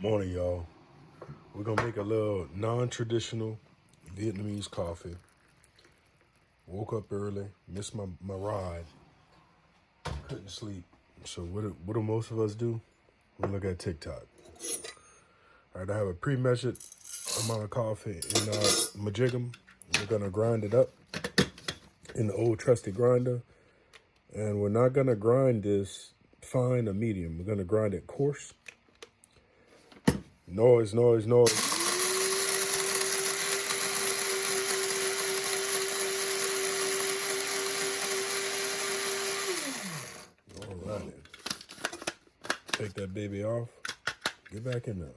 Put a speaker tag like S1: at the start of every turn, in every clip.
S1: Morning, y'all. We're gonna make a little non-traditional Vietnamese coffee. Woke up early, missed my ride, couldn't sleep. So what do most of us do? We look at TikTok. All right, I have a pre-measured amount of coffee in my jiggum. We're gonna grind it up in the old trusty grinder. And we're not gonna grind this fine or medium. We're gonna grind it coarse. Noise, noise, noise. All right. Take that baby off. Get back in there.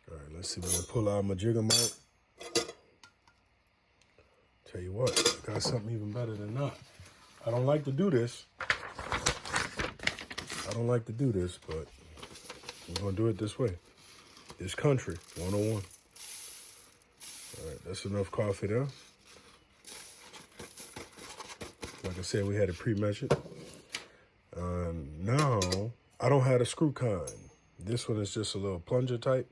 S1: All right, let's see. We're gonna pull out my jiggum out. Tell you what, I got something even better than that. I don't like to do this. But we're gonna do it this way. This country 101. All right, that's enough coffee there. Like I said, we had it pre-measured. Now, I don't have a screw kind. This one is just a little plunger type.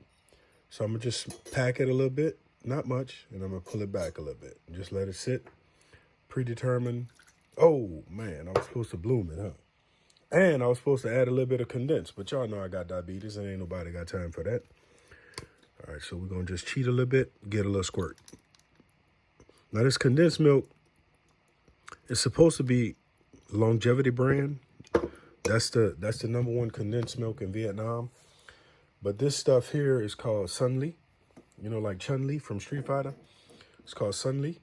S1: So I'm gonna just pack it a little bit, not much, and I'm gonna pull it back a little bit. Just let it sit, predetermined. Oh man, I was supposed to bloom it, huh? And I was supposed to add a little bit of condensed, but y'all know I got diabetes and ain't nobody got time for that. All right, so we're gonna just cheat a little bit, get a little squirt. Now this condensed milk is supposed to be longevity brand. That's the #1 condensed milk in Vietnam. But this stuff here is called Sun Li. You know, like Chun-Li from Street Fighter. It's called Sun Li.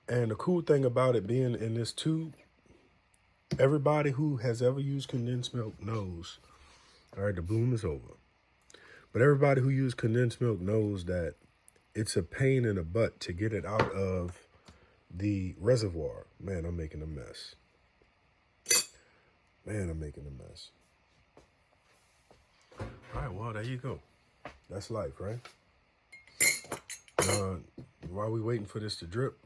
S1: And the cool thing about it being in this tube, everybody who has ever used condensed milk knows, all right, the bloom is over. But everybody who used condensed milk knows that it's a pain in the butt to get it out of the reservoir. Man, I'm making a mess. All right, well, there you go. That's life, right? While we waiting for this to drip,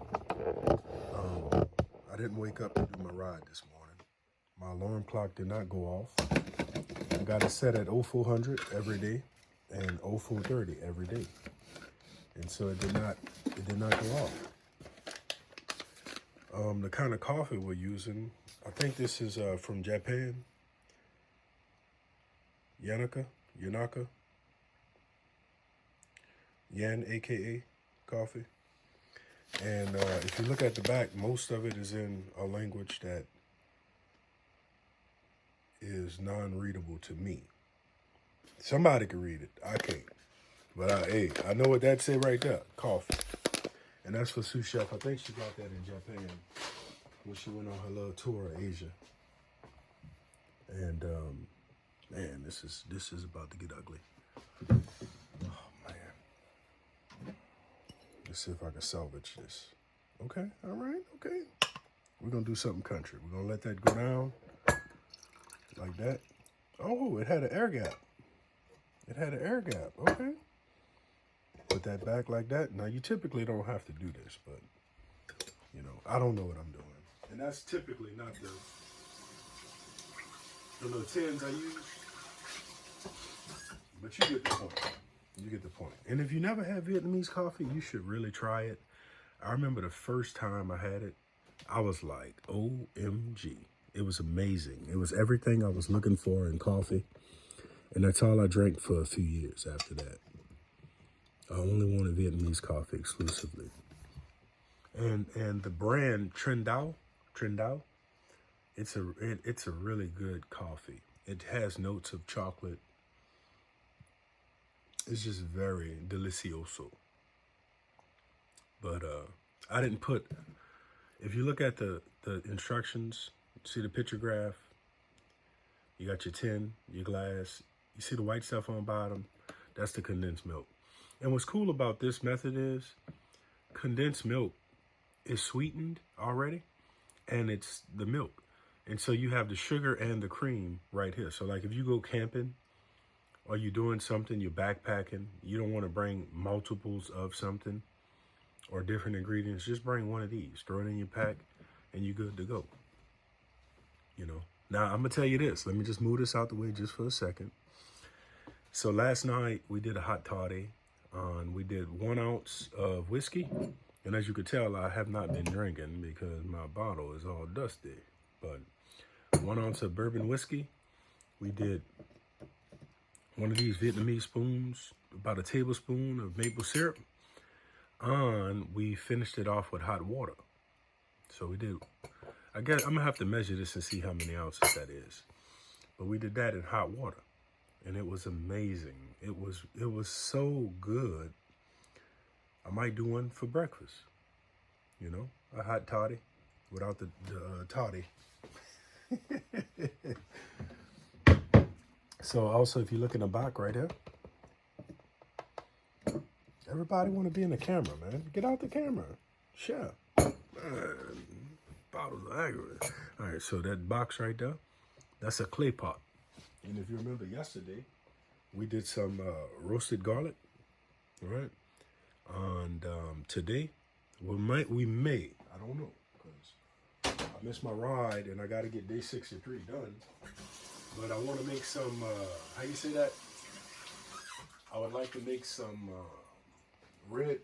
S1: I didn't wake up to do my ride this morning. My alarm clock did not go off. I got it set at 0400 every day and 0430 every day. And so it did not go off. The kind of coffee we're using, I think this is from Japan. Yanaka, Yan, AKA coffee. And if you look at the back, most of it is in a language that is non-readable to me. Somebody can read it. I can't. But I know what that say right there. Coffee. And that's for sous chef. I think she got that in Japan when she went on her little tour of Asia. And man, this is about to get ugly. Oh man. Let's see if I can salvage this. Okay, all right, okay. We're gonna do something country. We're gonna let that go down like that. Oh, it had an air gap. Okay. Put that back like that. Now you typically don't have to do this, but you know, I don't know what I'm doing. And that's typically not the little tins I use. But you get the point. And if you never had Vietnamese coffee, you should really try it. I remember the first time I had it, I was like, OMG. It was amazing. It was everything I was looking for in coffee. And that's all I drank for a few years after that. I only wanted Vietnamese coffee exclusively. And the brand Trendao, it's a really good coffee. It has notes of chocolate. It's just very delicioso. But I didn't put, if you look at the instructions, see the picture graph, you got your tin, your glass, you see the white stuff on bottom, that's the condensed milk. And what's cool about this method is condensed milk is sweetened already, and it's the milk. And so you have the sugar and the cream right here. So like if you go camping or you're doing something, you're backpacking, you don't want to bring multiples of something or different ingredients, just bring one of these, throw it in your pack, and you're good to go. You know, now I'm gonna tell you this, let me just move this out the way just for a second. So last night we did a hot toddy. We did 1 ounce of whiskey. And as you could tell, I have not been drinking because my bottle is all dusty. But 1 ounce of bourbon whiskey. We did one of these Vietnamese spoons, about a tablespoon of maple syrup. And we finished it off with hot water. So we did, I guess I'm gonna have to measure this and see how many ounces that is. But we did that in hot water. And it was amazing. It was so good. I might do one for breakfast. You know, a hot toddy without the toddy. So also, if you look in the back right here, everybody want to be in the camera, man. Get out the camera. Share. Bottles of aggravated. All right, so that box right there, that's a clay pot. And if you remember yesterday, we did some roasted garlic, all right? And today, we may, I don't know, because I missed my ride and I got to get day 63 done. But I want to make some, how you say that? I would like to make some red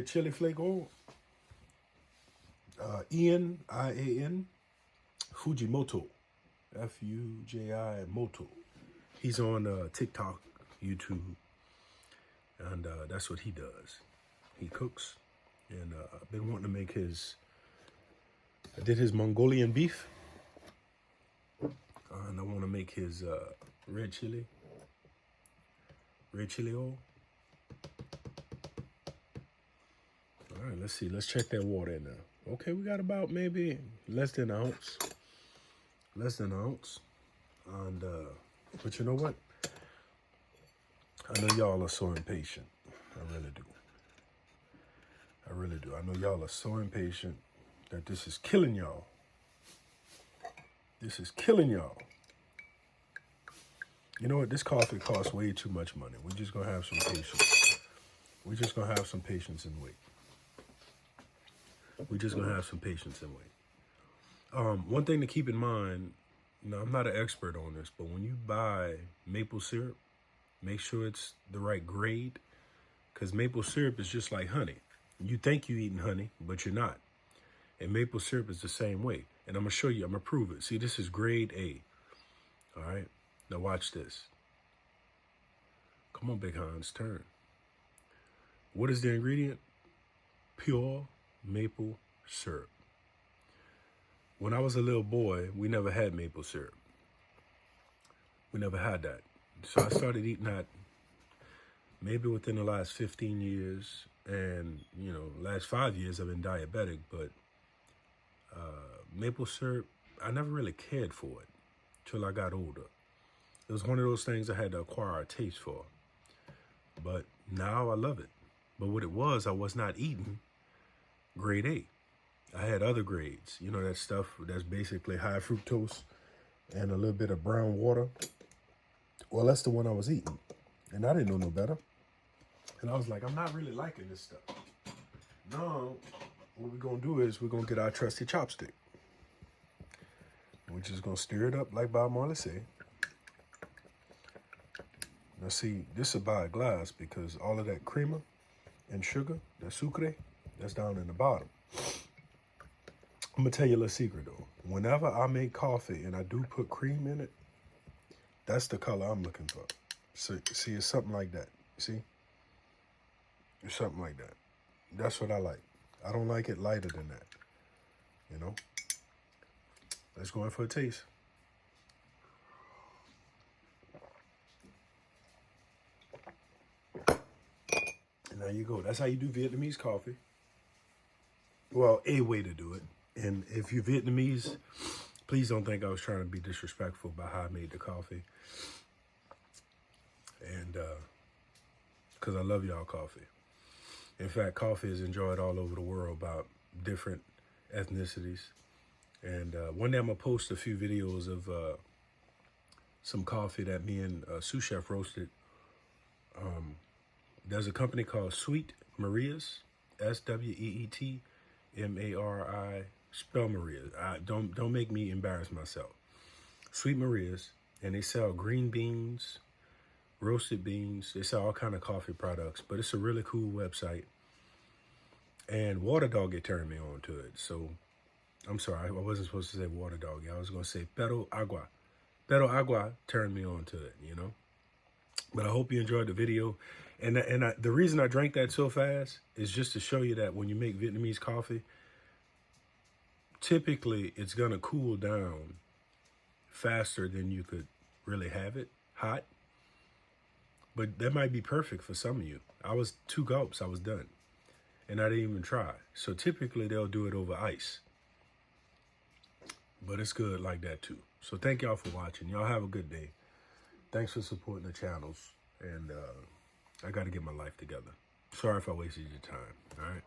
S1: chili flake oil. I-A-N, Fujimoto. F-U-J-I Moto. He's on TikTok, YouTube, and that's what he does. He cooks, and I've been wanting to make his, I did his Mongolian beef, and I want to make his red chili oil. All right, let's see. Let's check that water in now. Okay, we got about maybe less than an ounce. And but you know what, I know y'all are so impatient. I really do. I know y'all are so impatient that this is killing y'all. You know what, this coffee costs way too much money. We're just gonna have some patience. And wait. One thing to keep in mind, now, I'm not an expert on this, but when you buy maple syrup, make sure it's the right grade, because maple syrup is just like honey. You think you're eating honey, but you're not. And maple syrup is the same way. And I'm going to show you, I'm going to prove it. See, this is grade A. All right? Now watch this. Come on, Big Hans, turn. What is the ingredient? Pure maple syrup. When I was a little boy, we never had maple syrup. We never had that. So I started eating that maybe within the last 15 years. And, you know, last 5 years I've been diabetic. But maple syrup, I never really cared for it till I got older. It was one of those things I had to acquire a taste for. But now I love it. But what it was, I was not eating grade A. I had other grades, you know, that stuff that's basically high fructose and a little bit of brown water. Well, that's the one I was eating, and I didn't know no better. And I was like, I'm not really liking this stuff. No, what we're gonna do is we're gonna get our trusty chopstick. We're just gonna stir it up like Bob Marley said. Now see, this is by a glass because all of that creamer and sugar, that sucre, that's down in the bottom. I'm gonna tell you a little secret though. Whenever I make coffee and I do put cream in it, that's the color I'm looking for. So, see, it's something like that. See? It's something like that. That's what I like. I don't like it lighter than that. You know? Let's go in for a taste. And there you go. That's how you do Vietnamese coffee. Well, a way to do it. And if you're Vietnamese, please don't think I was trying to be disrespectful by how I made the coffee. And because I love y'all coffee. In fact, coffee is enjoyed all over the world by different ethnicities. And one day I'm going to post a few videos of some coffee that me and Sous Chef roasted. There's a company called Sweet Maria's, S-W-E-E-T-M-A-R-I, spell Maria. Don't make me embarrass myself. Sweet Maria's, and they sell green beans, roasted beans. They sell all kind of coffee products, but it's a really cool website. And Water Dog, it turned me on to it. So I'm sorry, I wasn't supposed to say Water Dog. I was going to say Pero Agua. Pero Agua turned me on to it, you know. But I hope you enjoyed the video. And the reason I drank that so fast is just to show you that when you make Vietnamese coffee, typically it's going to cool down faster than you could really have it hot. But that might be perfect for some of you. I was 2 gulps, I was done. And I didn't even try. So typically they'll do it over ice. But it's good like that too. So thank y'all for watching. Y'all have a good day. Thanks for supporting the channels. And I got to get my life together. Sorry if I wasted your time. All right.